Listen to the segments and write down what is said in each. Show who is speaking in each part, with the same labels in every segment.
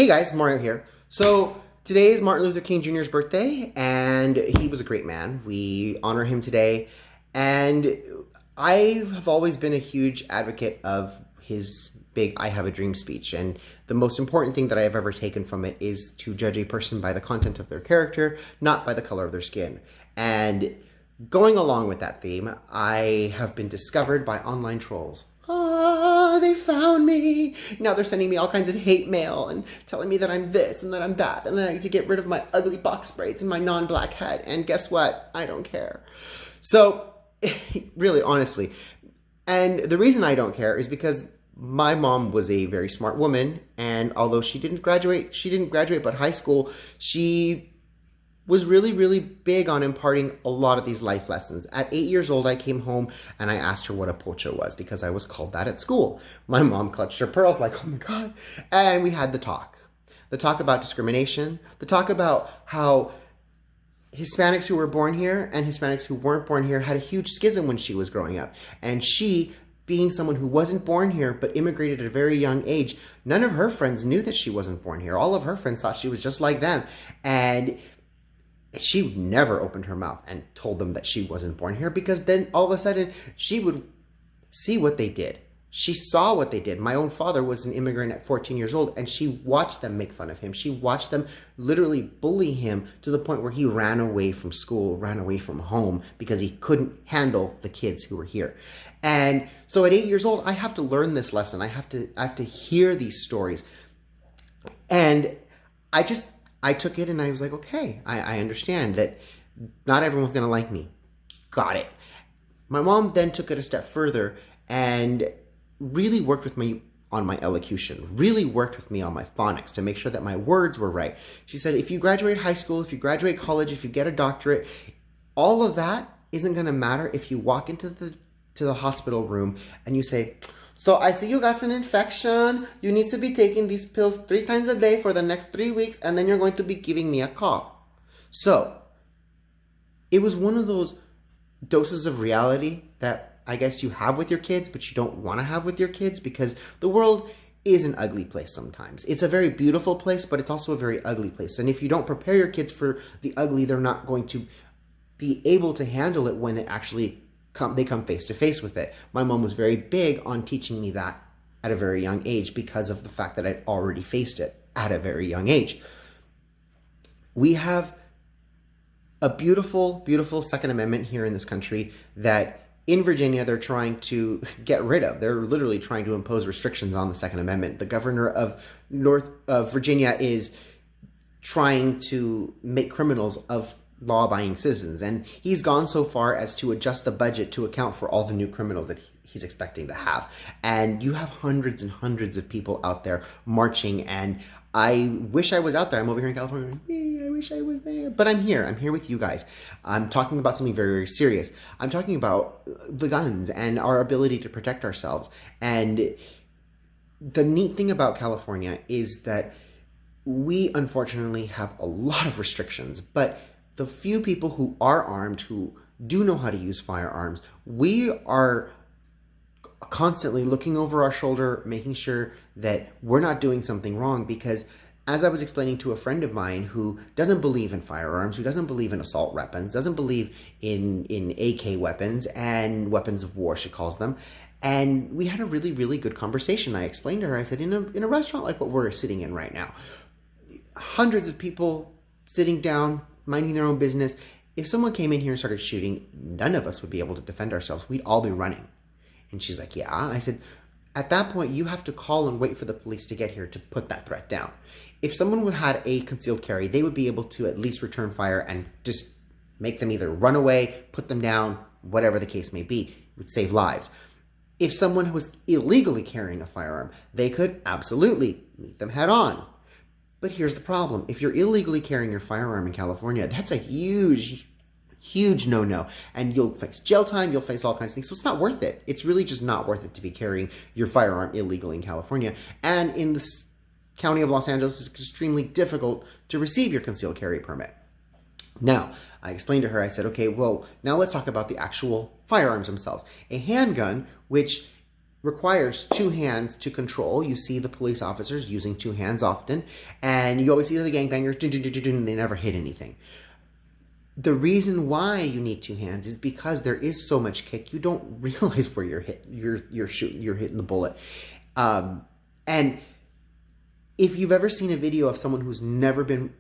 Speaker 1: Hey guys, Mario here. So today is Martin Luther King Jr.'s birthday, and he was a great man. We honor him today, and I have always been a huge advocate of his big I Have a Dream speech, and the most important thing that I have ever taken from it is to judge a person by the content of their character, not by the color of their skin. And going along with that theme, I have been discovered by online trolls. They found me. Now they're sending me all kinds of hate mail and telling me that I'm this and that I'm that, and that I need to get rid of my ugly box braids and my non-black head. And guess what? I don't care. So, really, honestly. And the reason I don't care is because my mom was a very smart woman, and although she didn't graduate but high school, she was really, really big on imparting a lot of these life lessons. At 8 years old, I came home and I asked her what a pocha was because I was called that at school. My mom clutched her pearls like, oh my God. And we had the talk about discrimination, the talk about how Hispanics who were born here and Hispanics who weren't born here had a huge schism when she was growing up. And she, being someone who wasn't born here but immigrated at a very young age, none of her friends knew that she wasn't born here. All of her friends thought she was just like them. And she never opened her mouth and told them that she wasn't born here, because then all of a sudden she would see what they did. She saw what they did. My own father was an immigrant at 14 years old, and she watched them make fun of him. She watched them literally bully him to the point where he ran away from school, ran away from home, because he couldn't handle the kids who were here. And so at 8 years old, I have to learn this lesson. I have to hear these stories. And I took it and I was like, okay, I understand that not everyone's going to like me. Got it. My mom then took it a step further and really worked with me on my elocution, really worked with me on my phonics to make sure that my words were right. She said, if you graduate high school, if you graduate college, if you get a doctorate, all of that isn't going to matter if you walk into the hospital room and you say, so I see you got an infection. You need to be taking these pills 3 times a day for the next 3 weeks, and then you're going to be giving me a call. So it was one of those doses of reality that I guess you have with your kids, but you don't want to have with your kids, because the world is an ugly place sometimes. It's a very beautiful place, but it's also a very ugly place. And if you don't prepare your kids for the ugly, they're not going to be able to handle it when they come face to face with it. My mom was very big on teaching me that at a very young age because of the fact that I'd already faced it at a very young age. We have a beautiful, beautiful Second Amendment here in this country that in Virginia they're trying to get rid of. They're literally trying to impose restrictions on the Second Amendment. The governor of Virginia is trying to make criminals of law-abiding citizens, and he's gone so far as to adjust the budget to account for all the new criminals that he's expecting to have. And you have hundreds and hundreds of people out there marching, and I wish I was out there. I'm over here in California. I wish I was there. But I'm here. I'm here with you guys. I'm talking about something very, very serious. I'm talking about the guns and our ability to protect ourselves. And the neat thing about California is that we unfortunately have a lot of restrictions, but the few people who are armed, who do know how to use firearms, we are constantly looking over our shoulder, making sure that we're not doing something wrong, because as I was explaining to a friend of mine who doesn't believe in firearms, who doesn't believe in assault weapons, doesn't believe in AK weapons and weapons of war, she calls them, and we had a really, really good conversation. I explained to her, I said, in a restaurant like what we're sitting in right now, hundreds of people sitting down, minding their own business. If someone came in here and started shooting, none of us would be able to defend ourselves. We'd all be running. And she's like, yeah. I said, at that point, you have to call and wait for the police to get here to put that threat down. If someone had a concealed carry, they would be able to at least return fire and just make them either run away, put them down, whatever the case may be. It would save lives. If someone was illegally carrying a firearm, they could absolutely meet them head on. But here's the problem. If you're illegally carrying your firearm in California, that's a huge, huge no-no. And you'll face jail time, you'll face all kinds of things. So it's not worth it. It's really just not worth it to be carrying your firearm illegally in California. And in the county of Los Angeles, it's extremely difficult to receive your concealed carry permit. Now, I explained to her, I said, okay, well, now let's talk about the actual firearms themselves. A handgun, which requires two hands to control. You see the police officers using two hands often, and you always see the gangbangers, and they never hit anything. The reason why you need two hands is because there is so much kick, you don't realize where you're hitting the bullet. And if you've ever seen a video of someone who's never been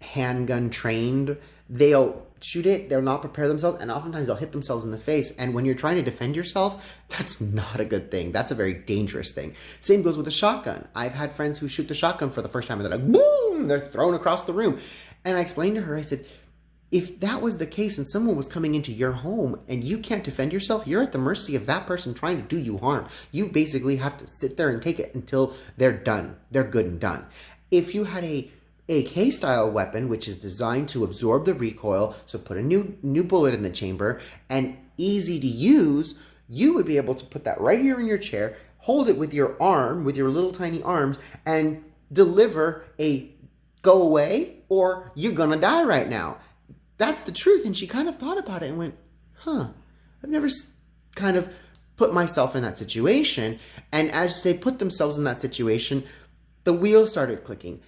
Speaker 1: handgun trained, they'll shoot it, they'll not prepare themselves, and oftentimes they'll hit themselves in the face. And when you're trying to defend yourself, that's not a good thing. That's a very dangerous thing. Same goes with a shotgun. I've had friends who shoot the shotgun for the first time and they're like, boom, they're thrown across the room. And I explained to her, I said, if that was the case and someone was coming into your home and you can't defend yourself, you're at the mercy of that person trying to do you harm. You basically have to sit there and take it until they're done. They're good and done. If you had a AK-style weapon, which is designed to absorb the recoil, so put a new bullet in the chamber, and easy to use, you would be able to put that right here in your chair, hold it with your arm, with your little tiny arms, and deliver a go away or you're gonna die right now. That's the truth. And she kind of thought about it and went, I've never kind of put myself in that situation. And as they put themselves in that situation, the wheels started clicking.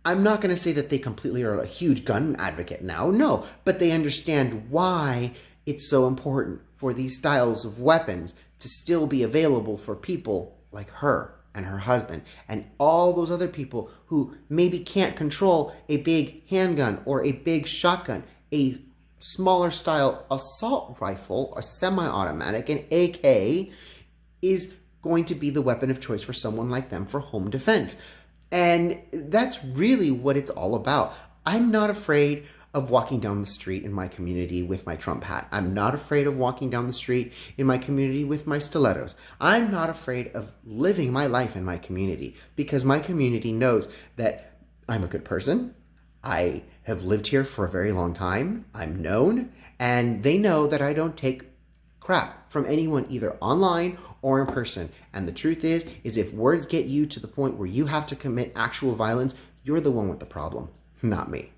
Speaker 1: I'm not going to say that they completely are a huge gun advocate now, no, but they understand why it's so important for these styles of weapons to still be available for people like her and her husband and all those other people who maybe can't control a big handgun or a big shotgun. A smaller style assault rifle, a semi-automatic, an AK, is going to be the weapon of choice for someone like them for home defense. And that's really what it's all about. I'm not afraid of walking down the street in my community with my Trump hat. I'm not afraid of walking down the street in my community with my stilettos. I'm not afraid of living my life in my community because my community knows that I'm a good person. I have lived here for a very long time. I'm known, and they know that I don't take crap from anyone either online or in person. And the truth is if words get you to the point where you have to commit actual violence, you're the one with the problem, not me.